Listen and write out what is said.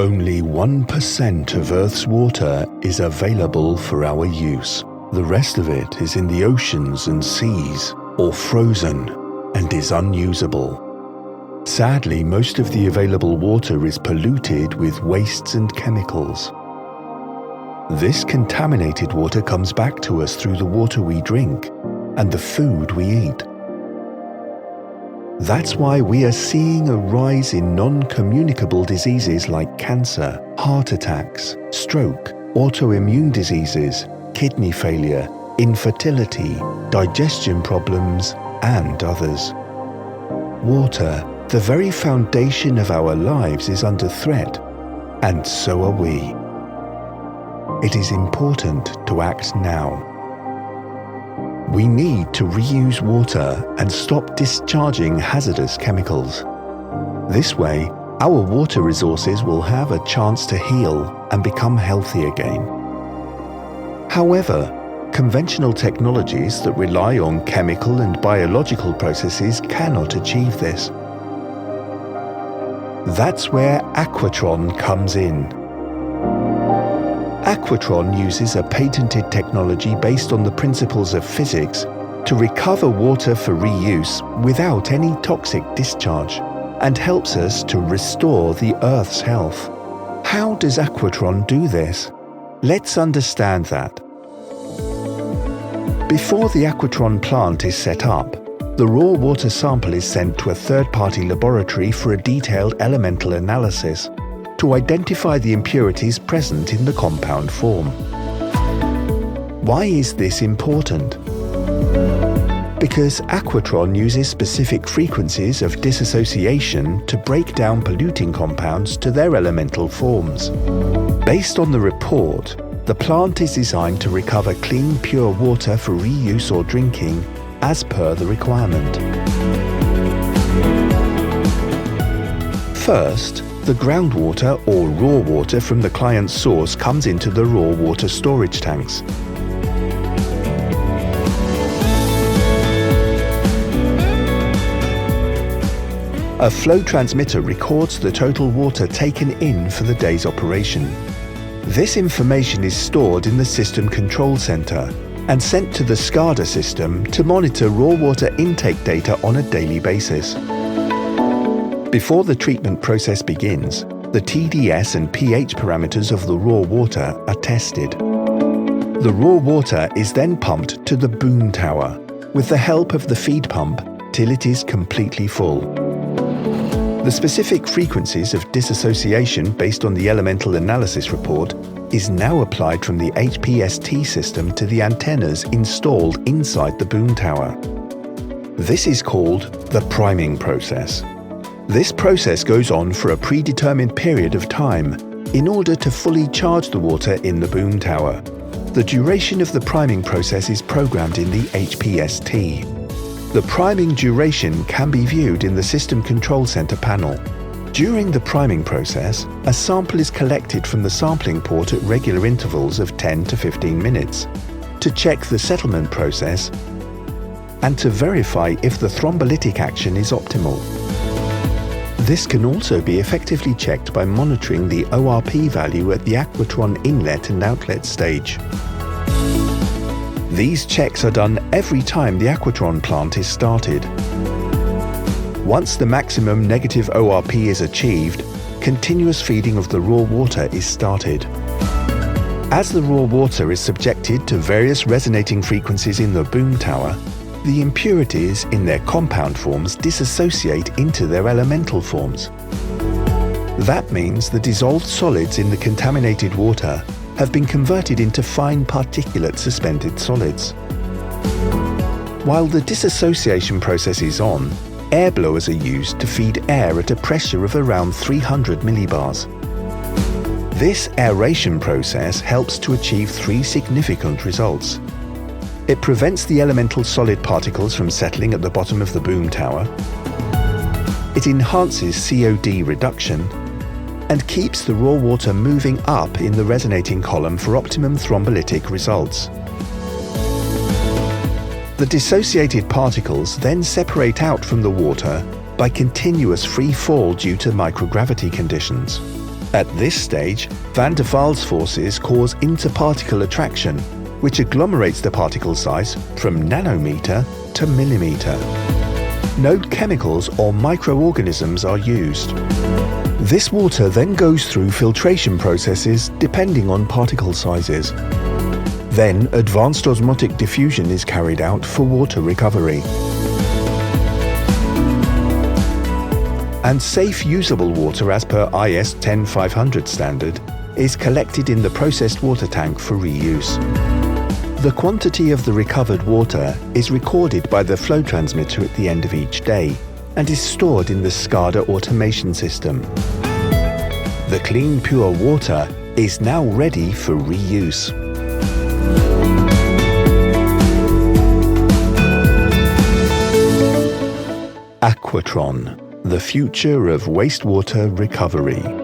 Only 1% of Earth's water is available for our use. The rest of it is in the oceans and seas, or frozen, and is unusable. Sadly, most of the available water is polluted with wastes and chemicals. This contaminated water comes back to us through the water we drink and the food we eat. That's why we are seeing a rise in non-communicable diseases like cancer, heart attacks, stroke, autoimmune diseases, kidney failure, infertility, digestion problems, and others. Water, the very foundation of our lives, is under threat, and so are we. It is important to act now. We need to reuse water and stop discharging hazardous chemicals. This way, our water resources will have a chance to heal and become healthy again. However, conventional technologies that rely on chemical and biological processes cannot achieve this. That's where Aquatron comes in. Aquatron uses a patented technology based on the principles of physics to recover water for reuse without any toxic discharge, and helps us to restore the Earth's health. How does Aquatron do this? Let's understand that. Before the Aquatron plant is set up, the raw water sample is sent to a third-party laboratory for a detailed elemental analysis to identify the impurities present in the compound form. Why is this important? Because Aquatron uses specific frequencies of dissociation to break down polluting compounds to their elemental forms. Based on the report, the plant is designed to recover clean, pure water for reuse or drinking as per the requirement. First, the groundwater or raw water from the client's source comes into the raw water storage tanks. A flow transmitter records the total water taken in for the day's operation. This information is stored in the system control center and sent to the SCADA system to monitor raw water intake data on a daily basis. Before the treatment process begins, the TDS and pH parameters of the raw water are tested. The raw water is then pumped to the boom tower with the help of the feed pump till it is completely full. The specific frequencies of dissociation based on the elemental analysis report is now applied from the HPST system to the antennas installed inside the boom tower. This is called the priming process. This process goes on for a predetermined period of time in order to fully charge the water in the boom tower. The duration of the priming process is programmed in the HPST. The priming duration can be viewed in the System Control Center panel. During the priming process, a sample is collected from the sampling port at regular intervals of 10 to 15 minutes to check the settlement process and to verify if the thrombolytic action is optimal. This can also be effectively checked by monitoring the ORP value at the Aquatron inlet and outlet stage. These checks are done every time the Aquatron plant is started. Once the maximum negative ORP is achieved, continuous feeding of the raw water is started. As the raw water is subjected to various resonating frequencies in the boom tower, the impurities in their compound forms dissociate into their elemental forms. That means the dissolved solids in the contaminated water have been converted into fine particulate suspended solids. While the dissociation process is on, air blowers are used to feed air at a pressure of around 300 millibars. This aeration process helps to achieve three significant results. It prevents the elemental solid particles from settling at the bottom of the boom tower. It enhances COD reduction and keeps the raw water moving up in the resonating column for optimum thrombolytic results. The dissociated particles then separate out from the water by continuous free fall due to microgravity conditions. At this stage, van der Waals forces cause interparticle attraction, which agglomerates the particle size from nanometer to millimeter. No chemicals or microorganisms are used. This water then goes through filtration processes depending on particle sizes. Then advanced osmotic diffusion is carried out for water recovery. And safe usable water as per IS 10500 standard is collected in the processed water tank for reuse. The quantity of the recovered water is recorded by the flow transmitter at the end of each day and is stored in the SCADA automation system. The clean, pure water is now ready for reuse. Aquatron, the future of wastewater recovery.